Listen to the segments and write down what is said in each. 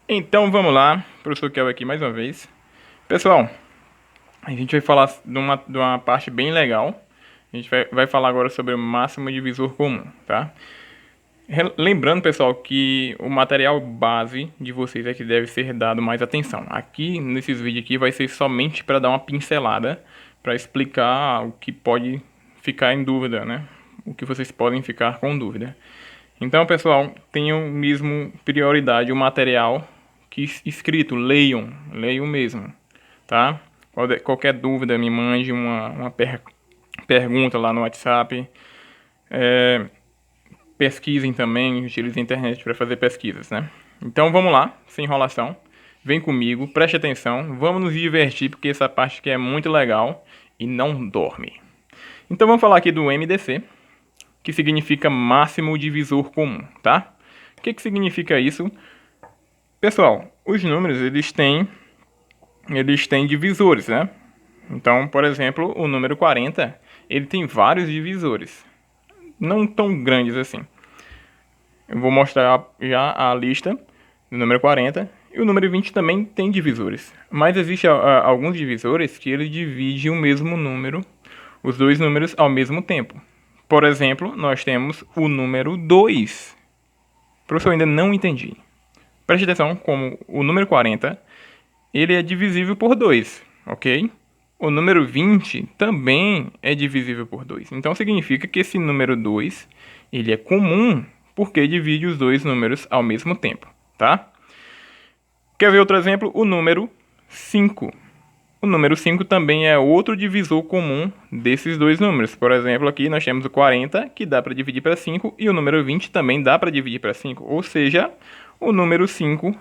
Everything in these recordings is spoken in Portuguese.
Então vamos lá, professor Kel aqui mais uma vez. Pessoal, a gente vai falar de uma parte bem legal. A gente vai falar agora sobre o máximo divisor comum, tá? Lembrando, pessoal, que o material base de vocês é que deve ser dado mais atenção. Aqui, nesses vídeos aqui, vai ser somente para dar uma pincelada, para explicar o que pode ficar em dúvida, né? O que vocês podem ficar com dúvida. Então, pessoal, tenham mesmo prioridade o material que escrito, leiam mesmo, tá? Qualquer dúvida, me mande uma pergunta lá no WhatsApp. Pesquisem também, utilizem a internet para fazer pesquisas, né? Então vamos lá, sem enrolação. Vem comigo, preste atenção, vamos nos divertir porque essa parte aqui é muito legal e não dorme. Então vamos falar aqui do MDC, que significa máximo divisor comum, tá? O que significa isso? Pessoal, os números eles têm divisores, né? Então, por exemplo, o número 40, ele tem vários divisores, não tão grandes assim. Eu vou mostrar já a lista do número 40. E o número 20 também tem divisores. Mas existem alguns divisores que ele divide o mesmo número, os dois números ao mesmo tempo. Por exemplo, nós temos o número 2. Professor, eu ainda não entendi. Preste atenção, como o número 40, ele é divisível por 2, ok? O número 20 também é divisível por 2. Então significa que esse número 2, ele é comum porque divide os dois números ao mesmo tempo, tá? Quer ver outro exemplo? O número 5. O número 5 também é outro divisor comum desses dois números. Por exemplo, aqui nós temos o 40, que dá para dividir para 5, e o número 20 também dá para dividir para 5. Ou seja, o número 5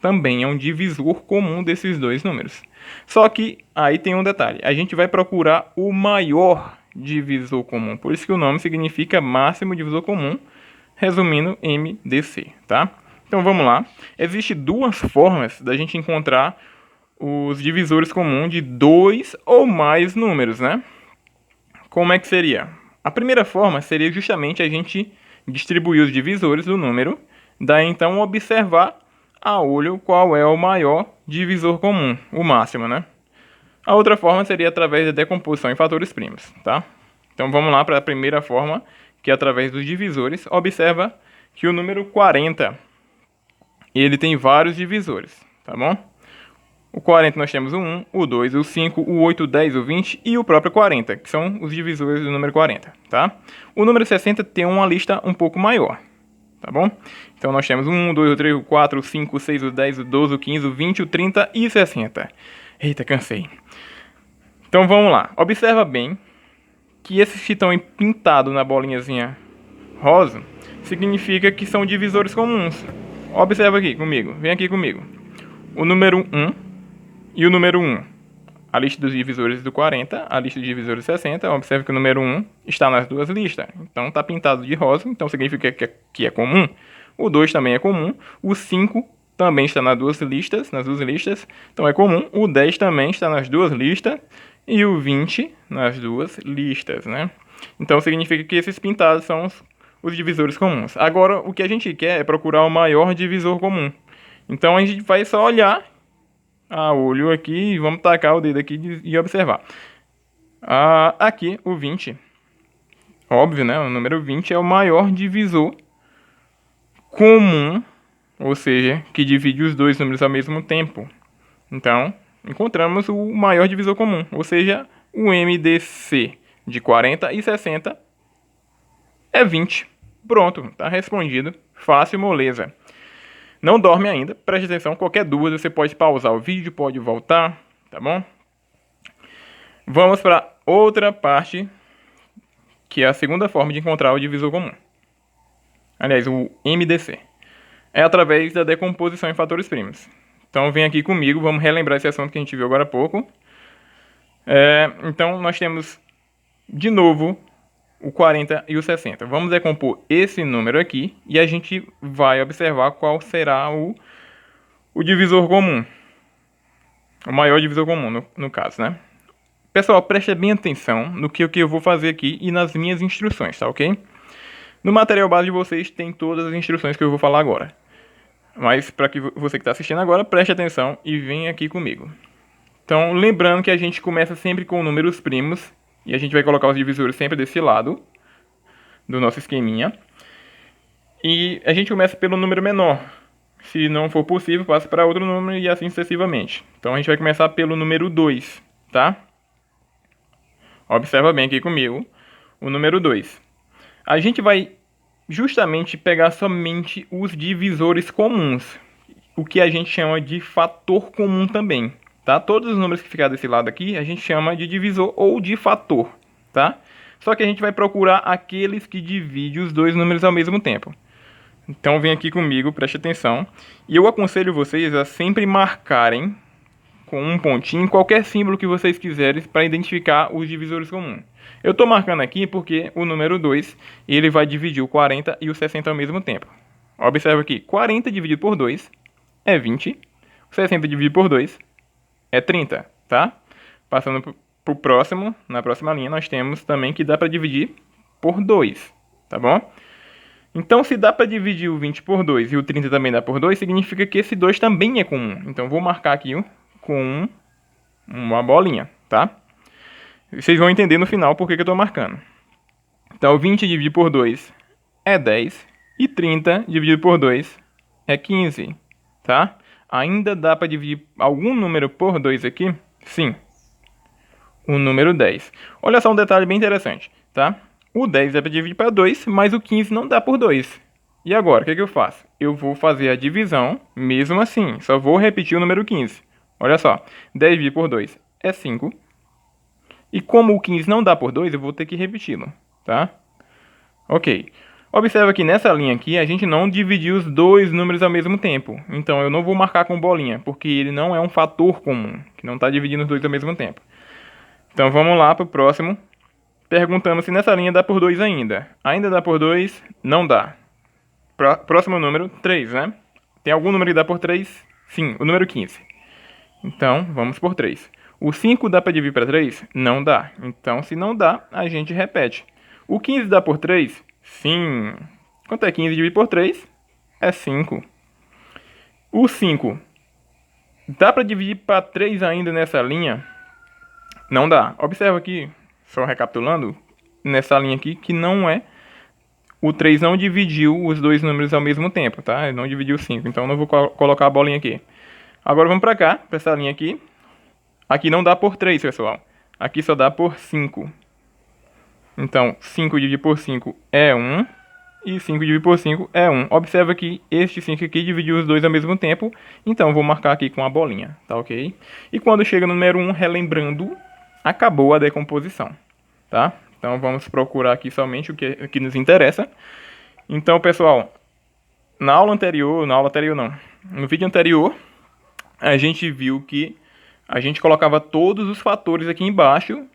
também é um divisor comum desses dois números. Só que aí tem um detalhe. A gente vai procurar o maior divisor comum. Por isso que o nome significa máximo divisor comum, resumindo MDC, tá? Então vamos lá. Existem duas formas da gente encontrar os divisores comuns de dois ou mais números, né? Como é que seria? A primeira forma seria justamente a gente distribuir os divisores do número, daí então observar a olho qual é o maior divisor comum, o máximo, né? A outra forma seria através da decomposição em fatores primos, tá? Então vamos lá para a primeira forma, que é através dos divisores. Observa que o número 40, ele tem vários divisores, tá bom? O 40 nós temos o 1, o 2, o 5, o 8, o 10, o 20 e o próprio 40, que são os divisores do número 40, tá? O número 60 tem uma lista um pouco maior, tá bom? Então nós temos o 1, o 2, o 3, o 4, o 5, o 6, o 10, o 12, o 15, o 20, o 30 e o 60. Eita, cansei. Então vamos lá. Observa bem que esses que estão pintados na bolinhazinha rosa significa que são divisores comuns. Observa aqui comigo, vem aqui comigo. O número 1 e o número 1. A lista dos divisores do 40, a lista dos divisores do 60. Observe que o número 1 está nas duas listas. Então está pintado de rosa, então significa que é comum. O 2 também é comum. O 5 também está nas duas listas, então é comum. O 10 também está nas duas listas. E o 20 nas duas listas, né? Então significa que esses pintados são os divisores comuns. Agora, o que a gente quer é procurar o maior divisor comum. Então a gente vai só olhar a olho aqui, vamos tacar o dedo aqui e observar. Aqui, o 20. Óbvio, né? O número 20 é o maior divisor comum, ou seja, que divide os dois números ao mesmo tempo. Então, encontramos o maior divisor comum, ou seja, o MDC de 40 e 60 é 20. Pronto, está respondido. Fácil, moleza. Não dorme ainda, preste atenção, qualquer dúvida você pode pausar o vídeo, pode voltar, tá bom? Vamos para outra parte, que é a segunda forma de encontrar o divisor comum. Aliás, o MDC. É através da decomposição em fatores primos. Então vem aqui comigo, vamos relembrar esse assunto que a gente viu agora há pouco. Então nós temos, de novo, o 40 e o 60. Vamos decompor esse número aqui e a gente vai observar qual será o divisor comum. O maior divisor comum, no caso, né? Pessoal, preste bem atenção no que eu vou fazer aqui e nas minhas instruções, tá ok? No material base de vocês tem todas as instruções que eu vou falar agora. Mas para que você que está assistindo agora, preste atenção e venha aqui comigo. Então, lembrando que a gente começa sempre com números primos e a gente vai colocar os divisores sempre desse lado do nosso esqueminha. E a gente começa pelo número menor. Se não for possível, passa para outro número e assim sucessivamente. Então a gente vai começar pelo número 2, tá? Observa bem aqui comigo o número 2. A gente vai justamente pegar somente os divisores comuns, o que a gente chama de fator comum também, tá? Todos os números que ficar desse lado aqui, a gente chama de divisor ou de fator, tá? Só que a gente vai procurar aqueles que dividem os dois números ao mesmo tempo. Então vem aqui comigo, preste atenção. E eu aconselho vocês a sempre marcarem com um pontinho qualquer símbolo que vocês quiserem para identificar os divisores comuns. Eu estou marcando aqui porque o número 2 ele vai dividir o 40 e o 60 ao mesmo tempo. Observa aqui, 40 dividido por 2 é 20, 60 dividido por 2 é 30, tá? Passando para o próximo, na próxima linha nós temos também que dá para dividir por 2, tá bom? Então, se dá para dividir o 20 por 2 e o 30 também dá por 2, significa que esse 2 também é comum. Então, vou marcar aqui com uma bolinha, tá? Vocês vão entender no final por que eu estou marcando. Então, 20 dividido por 2 é 10 e 30 dividido por 2 é 15, tá? Ainda dá para dividir algum número por 2 aqui? Sim, o número 10. Olha só um detalhe bem interessante, tá? O 10 é para dividir para 2, mas o 15 não dá por 2. E agora, o que eu faço? Eu vou fazer a divisão mesmo assim, só vou repetir o número 15. Olha só, 10 dividido por 2 é 5. E como o 15 não dá por 2, eu vou ter que repeti-lo, tá? Ok. Observa que nessa linha aqui, a gente não dividiu os dois números ao mesmo tempo. Então, eu não vou marcar com bolinha, porque ele não é um fator comum, que não está dividindo os dois ao mesmo tempo. Então, vamos lá para o próximo. Perguntando se nessa linha dá por 2 ainda. Ainda dá por 2? Não dá. Próximo número, 3, né? Tem algum número que dá por 3? Sim, o número 15. Então, vamos por 3. O 5 dá para dividir para 3? Não dá. Então, se não dá, a gente repete. O 15 dá por 3? Sim. Quanto é 15 dividido por 3? É 5. O 5 dá para dividir para 3 ainda nessa linha? Não dá. Observa aqui, só recapitulando, nessa linha aqui, que não é... O 3 não dividiu os dois números ao mesmo tempo, tá? Ele não dividiu 5, então não vou colocar a bolinha aqui. Agora vamos pra cá, pra essa linha aqui. Aqui não dá por 3, pessoal. Aqui só dá por 5. Então, 5 dividido por 5 é 1. E 5 dividido por 5 é 1. Observa que este 5 aqui dividiu os dois ao mesmo tempo. Então, eu vou marcar aqui com a bolinha, tá ok? E quando chega no número 1, relembrando, acabou a decomposição, tá? Então vamos procurar aqui somente o que nos interessa. Então, pessoal, no vídeo anterior, a gente viu que a gente colocava todos os fatores aqui embaixo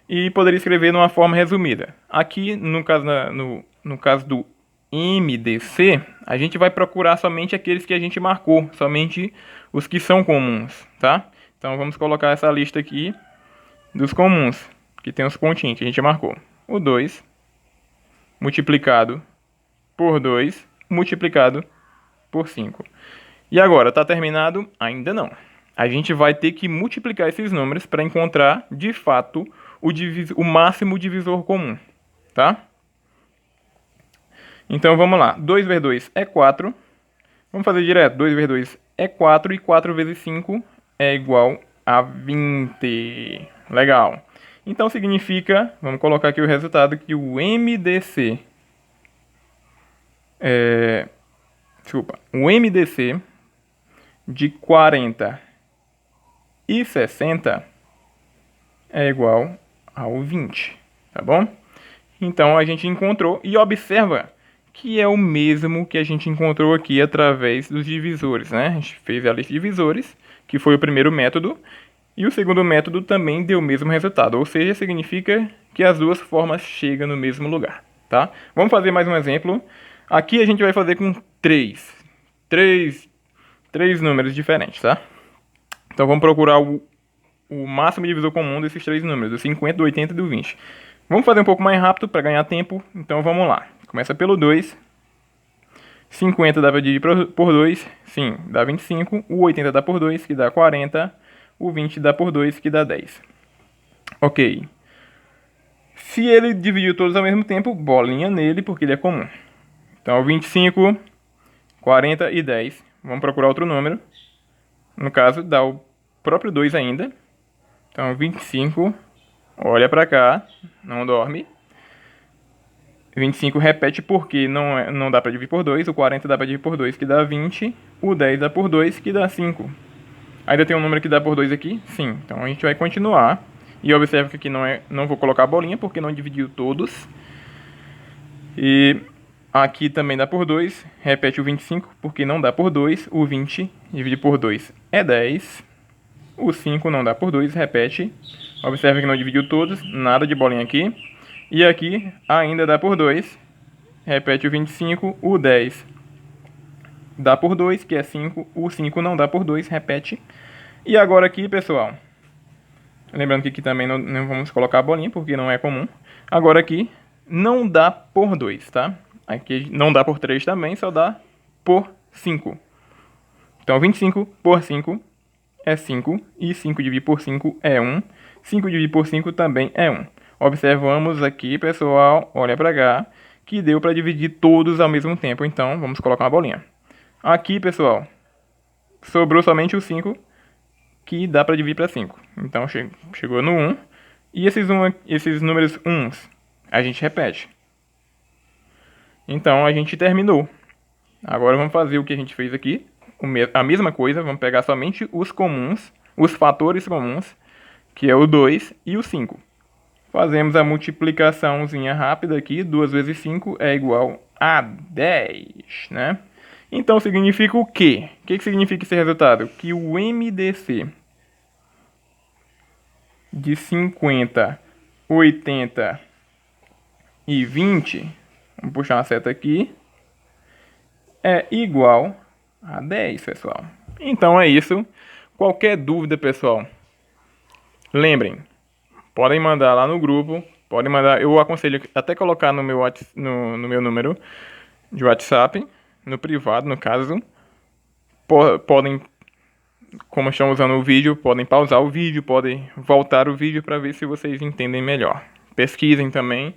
e poderia escrever de uma forma resumida. Aqui, no caso do MDC, a gente vai procurar somente aqueles que a gente marcou, somente os que são comuns, tá? Então vamos colocar essa lista aqui dos comuns, que tem os pontinhos que a gente marcou. O 2 multiplicado por 2 multiplicado por 5. E agora, está terminado? Ainda não. A gente vai ter que multiplicar esses números para encontrar, de fato, o máximo divisor comum, tá? Então, vamos lá. 2 vezes 2 é 4. Vamos fazer direto. 2 vezes 2 é 4 e 4 vezes 5 é igual a 20. Legal. Então significa, vamos colocar aqui o resultado, que o MDC, o MDC de 40 e 60 é igual ao 20, tá bom? Então a gente encontrou, e observa que é o mesmo que a gente encontrou aqui através dos divisores, né? A gente fez a lista de divisores, que foi o primeiro método, e o segundo método também deu o mesmo resultado, ou seja, significa que as duas formas chegam no mesmo lugar, tá? Vamos fazer mais um exemplo. Aqui a gente vai fazer com três números diferentes, tá? Então vamos procurar o máximo divisor comum desses três números, do 50, do 80 e do 20. Vamos fazer um pouco mais rápido para ganhar tempo, então vamos lá. Começa pelo 2. 50 dá para dividir por 2, sim, dá 25. O 80 dá por 2, que dá 40. O 20 dá por 2, que dá 10. Ok. Se ele dividiu todos ao mesmo tempo, bolinha nele, porque ele é comum. Então, 25, 40 e 10. Vamos procurar outro número. No caso, dá o próprio 2 ainda. Então, 25, olha para cá, não dorme. 25 repete porque não dá para dividir por 2. O 40 dá para dividir por 2, que dá 20. O 10 dá por 2, que dá 5. Ainda tem um número que dá por 2 aqui? Sim. Então a gente vai continuar. E observe que aqui não vou colocar a bolinha porque não dividiu todos. E aqui também dá por 2. Repete o 25 porque não dá por 2. O 20 dividido por 2 é 10. O 5 não dá por 2. Repete. Observe que não dividiu todos. Nada de bolinha aqui. E aqui ainda dá por 2. Repete o 25. O 10 dá por 2, que é 5. O 5 não dá por 2. Repete. E agora aqui, pessoal. Lembrando que aqui também não vamos colocar a bolinha, porque não é comum. Agora aqui não dá por 2, tá? Aqui não dá por 3 também, só dá por 5. Então 25 por 5 é 5. E 5 dividido por 5 é 1. 5 dividido por 5 também é 1. Observamos aqui, pessoal, olha pra cá, que deu para dividir todos ao mesmo tempo. Então vamos colocar uma bolinha. Aqui, pessoal, sobrou somente o 5, que dá para dividir para 5. Então chegou no 1. E esses números 1 a gente repete. Então a gente terminou. Agora vamos fazer o que a gente fez aqui. A mesma coisa, vamos pegar somente os comuns, os fatores comuns, que é o 2 e o 5. Fazemos a multiplicaçãozinha rápida aqui. 2 vezes 5 é igual a 10, né? Então significa o quê? O que significa esse resultado? Que o MDC de 50, 80 e 20, vamos puxar uma seta aqui, é igual a 10, pessoal. Então é isso. Qualquer dúvida, pessoal, lembrem, podem mandar lá no grupo. Podem mandar, eu aconselho até colocar no meu número de WhatsApp, no privado, no caso. Podem, como estão usando o vídeo, podem pausar o vídeo, podem voltar o vídeo para ver se vocês entendem melhor. Pesquisem também.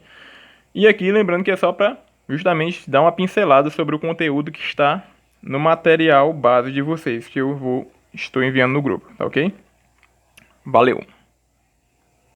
E aqui lembrando que é só para justamente dar uma pincelada sobre o conteúdo que está no material base de vocês, que estou enviando no grupo, tá ok? Valeu!